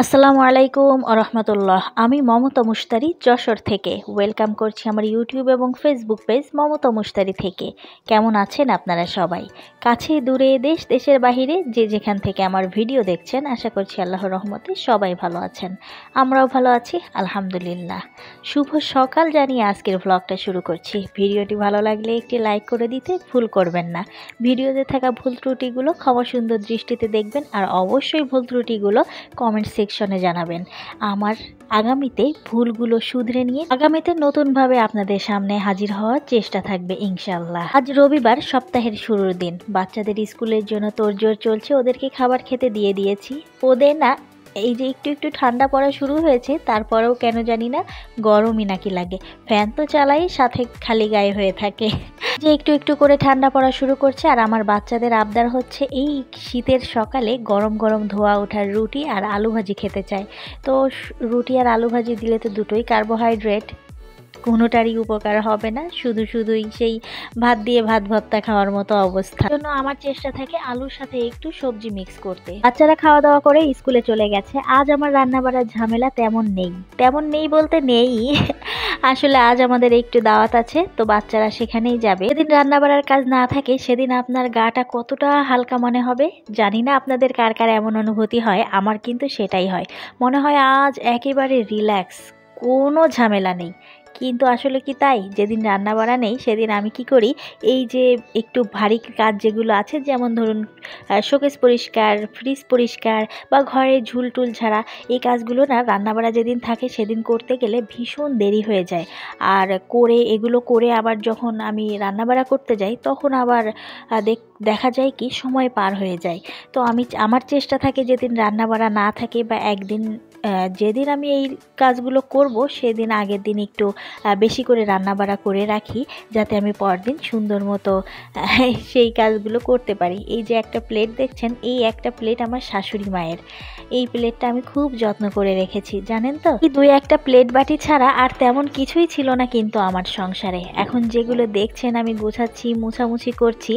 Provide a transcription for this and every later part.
আসসালামু আলাইকুম আরহামতুল্লাহ। আমি মমতা মুশতারি যশোর থেকে ওয়েলকাম করছি আমার ইউটিউব এবং ফেসবুক পেজ মমতা মুশতারি থেকে। কেমন আছেন আপনারা সবাই? কাছে দূরে দেশ দেশের বাহিরে যে যেখান থেকে আমার ভিডিও দেখছেন, আশা করছি আল্লাহর রহমতে সবাই ভালো আছেন। আমরাও ভালো আছি আলহামদুলিল্লাহ। শুভ সকাল জানিয়ে আজকের ভ্লগটা শুরু করছি। ভিডিওটি ভালো লাগলে একটি লাইক করে দিতে ভুল করবেন না। ভিডিওতে থাকা ভুল ত্রুটিগুলো ক্ষমা সুন্দর দৃষ্টিতে দেখবেন, আর অবশ্যই ভুল ত্রুটিগুলো কমেন্ট সেকশনে জানাবেন। আমার আগামীতে ভুলগুলো শুধরে নিয়ে আগামীতে নতুনভাবে আপনাদের সামনে হাজির হওয়ার চেষ্টা থাকবে ইনশাআল্লাহ। আজ রবিবার, সপ্তাহের শুরুর দিন। বাচ্চাদের স্কুলের জন্য তোড়জোড় চলছে। ওদেরকে খাবার খেতে দিয়ে দিয়েছি। ওদের না এই যে একটু একটু ঠান্ডা পড়া শুরু হয়েছে, তারপরেও কেন জানি না গরমই নাকি লাগে। ফ্যান তো চালাই, সাথে খালি গায়ে হয়ে থাকে। যে একটু একটু করে ঠান্ডা পড়া শুরু করছে, আর আমার বাচ্চাদের আবদার হচ্ছে এই শীতের সকালে গরম গরম ধোয়া ওঠার রুটি আর আলু ভাজি খেতে চায়। তো রুটি আর আলু ভাজি দিলে তো দুটোই কার্বোহাইড্রেট, কোনোটারই উপকার হবে না, শুধুই সেই ভাত দিয়ে ভাত ভর্তা খাওয়ার মতো অবস্থা। জন্য আমার চেষ্টা থাকে আলুর সাথে একটু সবজি মিক্স করতে। বাচ্চারা খাওয়া দাওয়া করে স্কুলে চলে গেছে। আজ আমার রান্না বাড়ার ঝামেলা তেমন নেই বলতে নেই। আসলে আজ আমাদের একটু দাওয়াত আছে, তো বাচ্চারা সেখানেই যাবে। যেদিন রান্না বাড়ার কাজ না থাকে সেদিন আপনার গাটা কতটা হালকা মনে হবে জানি না আপনাদের কার কার এমন অনুভূতি হয়। আমার কিন্তু সেটাই হয়, মনে হয় আজ একেবারে রিল্যাক্স, কোনো ঝামেলা নেই। কিন্তু আসলে কি তাই? যেদিন রান্না বাড়া নেই সেদিন আমি কি করি, এই যে একটু ভারী কাজ যেগুলো আছে, যেমন ধরুন শোকেস পরিষ্কার, ফ্রিজ পরিষ্কার বা ঘরে ঝুল টুল ঝাড়া, এই কাজগুলো না রান্না বাড়া যেদিন থাকে সেদিন করতে গেলে ভীষণ দেরি হয়ে যায়। আর এগুলো করে আবার যখন আমি রান্না বাড়া করতে যাই তখন আবার দেখা যায় কি সময় পার হয়ে যায়। তো আমার চেষ্টা থাকে যেদিন রান্না বাড়া না থাকে বা একদিন যেদিন আমি এই কাজগুলো করব সেদিন আগের দিন একটু বেশি করে রান্নাবাড়া করে রাখি, যাতে আমি পরদিন সুন্দর মতো সেই কাজগুলো করতে পারি। এই যে একটা প্লেট দেখছেন, এই একটা প্লেট আমার শাশুড়ি মায়ের। এই প্লেটটা আমি খুব যত্ন করে রেখেছি জানেন তো। এই দুই একটা প্লেট বাটি ছাড়া আর তেমন কিছুই ছিল না কিন্তু আমার সংসারে। এখন যেগুলো দেখছেন আমি গোছাচ্ছি, মুছামুছি করছি,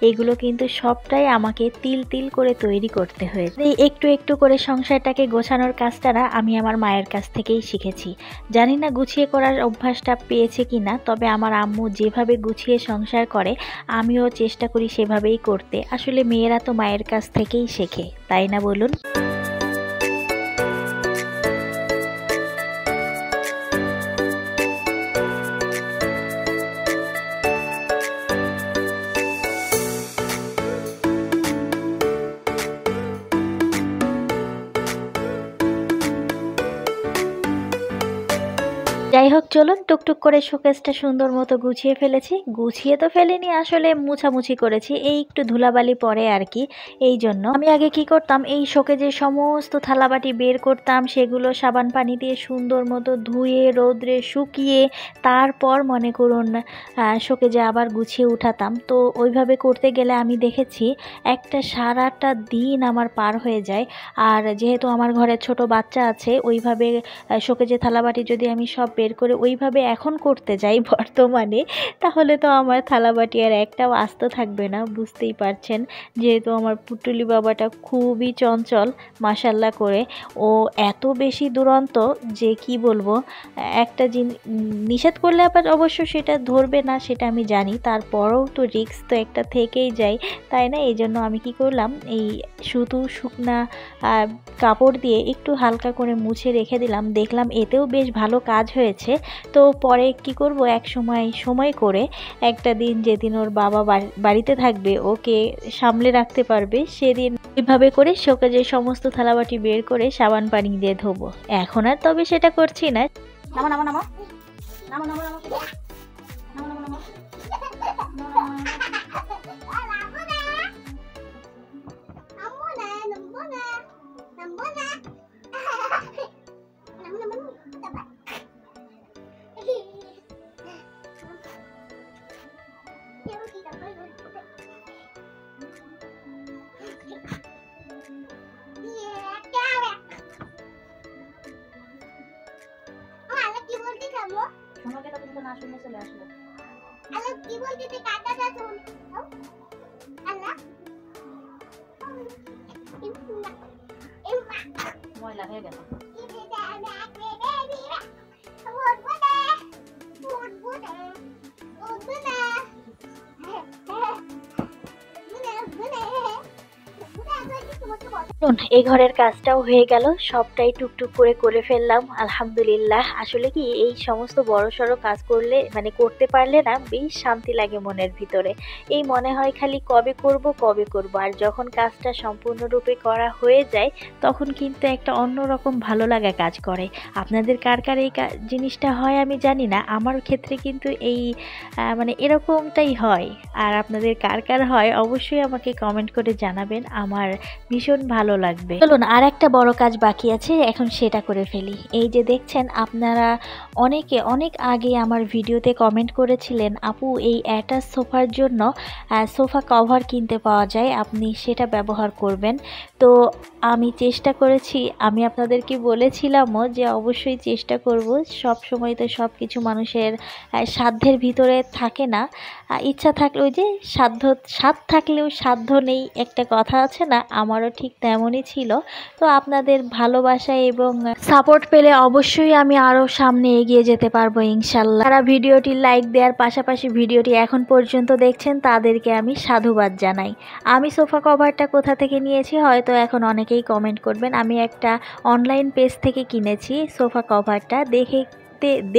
এগুলো কিন্তু সবটাই আমাকে তিল তিল করে তৈরি করতে হয়েছে। এই একটু একটু করে সংসারটাকে গোছানোর কাজটা না আমি আমার মায়ের কাছ থেকেই শিখেছি। জানি না গুছিয়ে করার অভ্যাসটা পেয়েছে কিনা, তবে আমার আম্মু যেভাবে গুছিয়ে সংসার করে আমিও চেষ্টা করি সেভাবেই করতে। আসলে মেয়েরা তো মায়ের কাছ থেকেই শেখে, তাই না বলুন? যাই হোক, চলুন টুকটুক করে শোকেসটা সুন্দর মতো গুছিয়ে ফেলেছি। গুছিয়ে তো ফেলিনি, আসলে মুছামুছি করেছি, এই একটু ধুলাবালি পরে আর কি। এই জন্য আমি আগে কি করতাম, এই শোকেজের সমস্ত থালাবাটি বের করতাম, সেগুলো সাবান পানি দিয়ে সুন্দর মতো ধুয়ে রোদ্রে শুকিয়ে তারপর মনে করুন শোকেজে আবার গুছিয়ে উঠাতাম। তো ওইভাবে করতে গেলে আমি দেখেছি একটা সারাটা দিন আমার পার হয়ে যায়। আর যেহেতু আমার ঘরে ছোট বাচ্চা আছে, ওইভাবে শোকেজে থালাবাটি যদি আমি সব বের করে ওইভাবে এখন করতে যাই বর্তমানে, তাহলে তো আমার থালাবাটি আর একটাও আস্ত থাকবে না, বুঝতেই পারছেন। যেহেতু আমার পুটুলি বাবাটা খুবই চঞ্চল মাশাল্লাহ করে, ও এত বেশি দুরন্ত যে কি বলবো। একটা নিষেধ করলে আবার অবশ্য সেটা ধরবে না, সেটা আমি জানি, তারপরেও তো রিস্ক তো একটা থেকেই যায়, তাই না? এই জন্য আমি কি করলাম, এই শুকনা কাপড় দিয়ে একটু হালকা করে মুছে রেখে দিলাম। দেখলাম এতেও বেশ ভালো কাজ হয়েছে। তো পরে কি করব, সময় করে একটা দিন যেদিন ওর বাবা বাড়িতে থাকবে, ওকে সামলে রাখতে পারবে, সেদিন এভাবে করে শোকেজের সমস্ত থালাবাটি বের করে সাবান পানি দিয়ে ধোবো। এখন আর তবে সেটা করছি না। নামো নামো নামো নামো নামো নামো নামো নামো নামো। না শুনে চলে আসলো। আল্লাহ কি বলতে তে কাটা দা শুন। আল্লাহ মজা ময়লা হয়ে গেল। এই ঘরের কাজটাও হয়ে গেল, সবটাই টুকটুক করে করে ফেললাম আলহামদুলিল্লাহ। আসলে কি এই সমস্ত বড় সড়ো কাজ করলে মানে করতে পারলে না বেশ শান্তি লাগে মনের ভিতরে। এই মনে হয় খালি কবে করব কবে করব, আর যখন কাজটা সম্পূর্ণরূপে করা হয়ে যায় তখন কিন্তু একটা অন্যরকম ভালো লাগা কাজ করে। আপনাদের কার কার এই জিনিসটা হয় আমি জানি না, আমার ক্ষেত্রে কিন্তু এই মানে এরকমটাই হয়। আর আপনাদের কার কার হয় অবশ্যই আমাকে কমেন্ট করে জানাবেন, আমার ভীষণ ভালো লাগবে। চলুন আর একটা বড় কাজ বাকি আছে, এখন সেটা করে ফেলি। এই যে দেখছেন আপনারা অনেকে অনেক আগে আমার ভিডিওতে কমেন্ট করেছিলেন, আপু এই অ্যাটাচ সোফার জন্য সোফা কভার কিনতে পাওয়া যায়, আপনি সেটা ব্যবহার করবেন। তো আমি চেষ্টা করেছি, আমি আপনাদেরকে বলেছিলামও যে অবশ্যই চেষ্টা করব। সব সময় তো সব কিছু মানুষের সাধ্যের ভিতরে থাকে না, ইচ্ছা থাকলে ওই যে স্বাদ থাকলেও সাধ্য নেই একটা কথা আছে না, আমারও ঠিক তেমনই ছিল। তো আপনাদের ভালোবাসা এবং সাপোর্ট পেলে অবশ্যই আমি আরও সামনে এগিয়ে যেতে পারবো ইনশাল্লাহ। যারা ভিডিওটি লাইক দেওয়ার পাশাপাশি ভিডিওটি এখন পর্যন্ত দেখছেন তাদেরকে আমি সাধুবাদ জানাই। আমি সোফা কভারটা কোথা থেকে নিয়েছি হয়তো এখন অনেকেই কমেন্ট করবেন। আমি একটা অনলাইন পেজ থেকে কিনেছি সোফা কভারটা।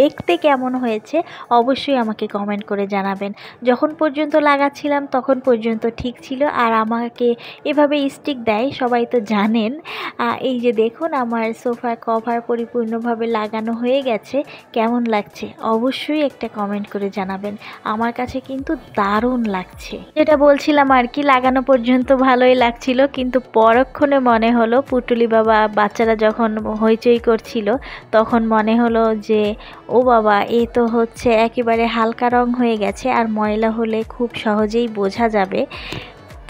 দেখতে কেমন হয়েছে অবশ্যই আমাকে কমেন্ট করে জানাবেন। যখন পর্যন্ত লাগাচ্ছিলাম তখন পর্যন্ত ঠিক ছিল, আর আমাকে এভাবে স্টিক দেয় সবাই তো জানেন। এই যে দেখুন আমার সোফা কভার পরিপূর্ণভাবে লাগানো হয়ে গেছে। কেমন লাগছে অবশ্যই একটা কমেন্ট করে জানাবেন। আমার কাছে কিন্তু দারুণ লাগছে। যেটা বলছিলাম আর কি, লাগানো পর্যন্ত ভালোই লাগছিল, কিন্তু পরক্ষণে মনে হলো পুটুলি বাবা বাচ্চারা যখন হইচই করছিল তখন মনে হলো যে ও বাবা এ তো হচ্ছে একেবারে হালকা রং হয়ে গেছে, আর ময়লা হলে খুব সহজেই বোঝা যাবে।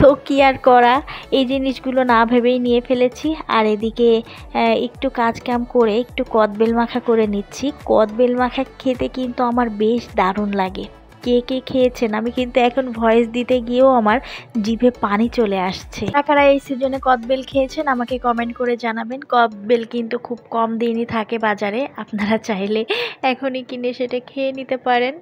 তো কি আর করা, এই জিনিসগুলো না ভেবেই নিয়ে ফেলেছি। আর এদিকে একটু কাজ কাম করে একটু কদবেল মাখা করে নিচ্ছি। কদবেল মাখা খেতে কিন্তু আমার বেশ দারুণ লাগে। কে কে খেয়েছেন, আমি কিন্তু এখন ভয়েস দিতে গিয়েও আমার জিভে পানি চলে আসছে। কারা এই সিজনে কদবেল খেয়েছেন আমাকে কমেন্ট করে জানাবেন। কদবেল কিন্তু খুব কম দিনই থাকে বাজারে, আপনারা চাইলে এখনই কিনে সেটা খেয়ে নিতে পারেন।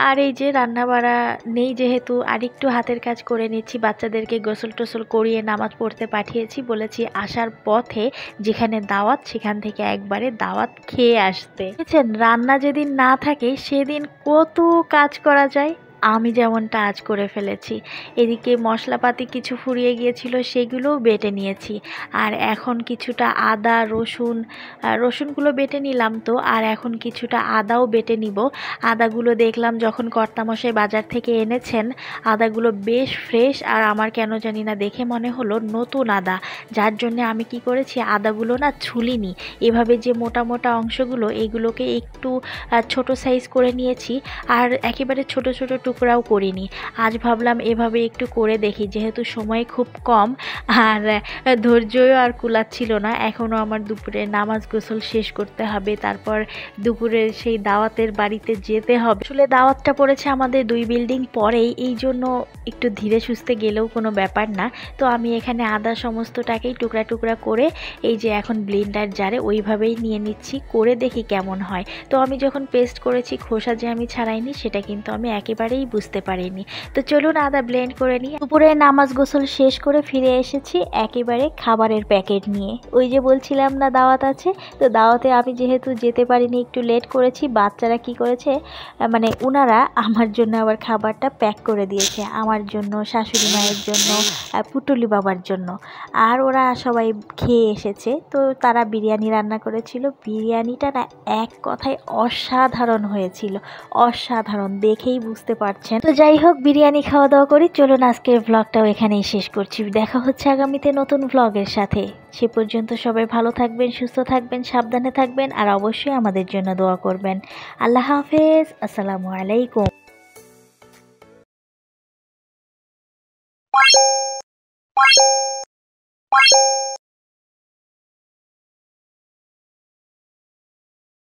আর এই যে রান্না বাড়া নেই যেহেতু আরেকটু হাতের কাজ করে নিচ্ছি। বাচ্চাদেরকে গোসল টোসল করিয়ে নামাজ পড়তে পাঠিয়েছি, বলেছি আসার পথে যেখানে দাওয়াত সেখান থেকে একবারে দাওয়াত খেয়ে আসতে। বুঝছেন, রান্না যেদিন না থাকে সেদিন কত কাজ করা যায়। আমি যেমনটা আজ করে ফেলেছি। এদিকে মশলাপাতি কিছু ফুরিয়ে গিয়েছিল সেগুলোও বেটে নিয়েছি। আর এখন কিছুটা আদা রসুনগুলো বেটে নিলাম তো, আর এখন কিছুটা আদাও বেটে নিব। আদাগুলো দেখলাম যখন কর্তামশাই বাজার থেকে এনেছেন আদাগুলো বেশ ফ্রেশ, আর আমার কেন জানি না দেখে মনে হলো নতুন আদা, যার জন্য আমি কি করেছি আদাগুলো না ছুলিনি, এভাবে যে মোটা মোটা অংশগুলো এইগুলোকে একটু ছোট সাইজ করে নিয়েছি, আর একেবারে ছোট ছোট টুকরাও করিনি। আজ ভাবলাম এভাবে একটু করে দেখি, যেহেতু সময় খুব কম আর ধৈর্যও আর কুলাচ্ছিল না। এখনও আমার দুপুরে নামাজ গোসল শেষ করতে হবে, তারপর দুপুরের সেই দাওয়াতের বাড়িতে যেতে হবে। আসলে দাওয়াতটা পড়েছে আমাদের 2 বিল্ডিং পরেই, এই জন্য একটু ধীরে সুস্থে গেলেও কোনো ব্যাপার না। তো আমি এখানে আদা সমস্তটাকেই টুকরা টুকরা করে এই যে এখন ব্লেন্ডার জারে ওইভাবেই নিয়ে নিচ্ছি, করে দেখি কেমন হয়। তো আমি যখন পেস্ট করেছি খোসা যে আমি ছাড়াইনি সেটা কিন্তু আমি একেবারেই বুঝতে পারিনি। তো চলুন আদা ব্লেন্ড করে নিই। দুপুরে নামাজ গোসল শেষ করে ফিরে এসেছি একেবারে খাবারের প্যাকেট নিয়ে। ওই যে বলছিলাম না দাওয়াত আছে, তো দাওয়াতে আমি যেহেতু যেতে পারিনি একটু লেট করেছি, বাচ্চারা কি করেছে মানে ওনারা আমার জন্য আবার খাবারটা প্যাক করে দিয়েছে, আমার জন্য, শাশুড়ি মায়ের জন্য, পুটুলি বাবার জন্য। আর ওরা সবাই খেয়ে এসেছে। তো তারা বিরিয়ানি রান্না করেছিল, বিরিয়ানিটা না এক কথায় অসাধারণ হয়েছিল, অসাধারণ, দেখেই বুঝতে পারছেন। তো যাই হোক বিরিয়ানি খাওয়া দাওয়া করি। চলুন আজকের ভ্লগটাও এখানেই শেষ করছি, দেখা হচ্ছে আগামীতে নতুন ভ্লগের সাথে। সে পর্যন্ত সবাই ভালো থাকবেন, সুস্থ থাকবেন, সাবধানে থাকবেন, আর অবশ্যই আমাদের জন্য দোয়া করবেন। আল্লাহ হাফেজ, আসসালামু আলাইকুম।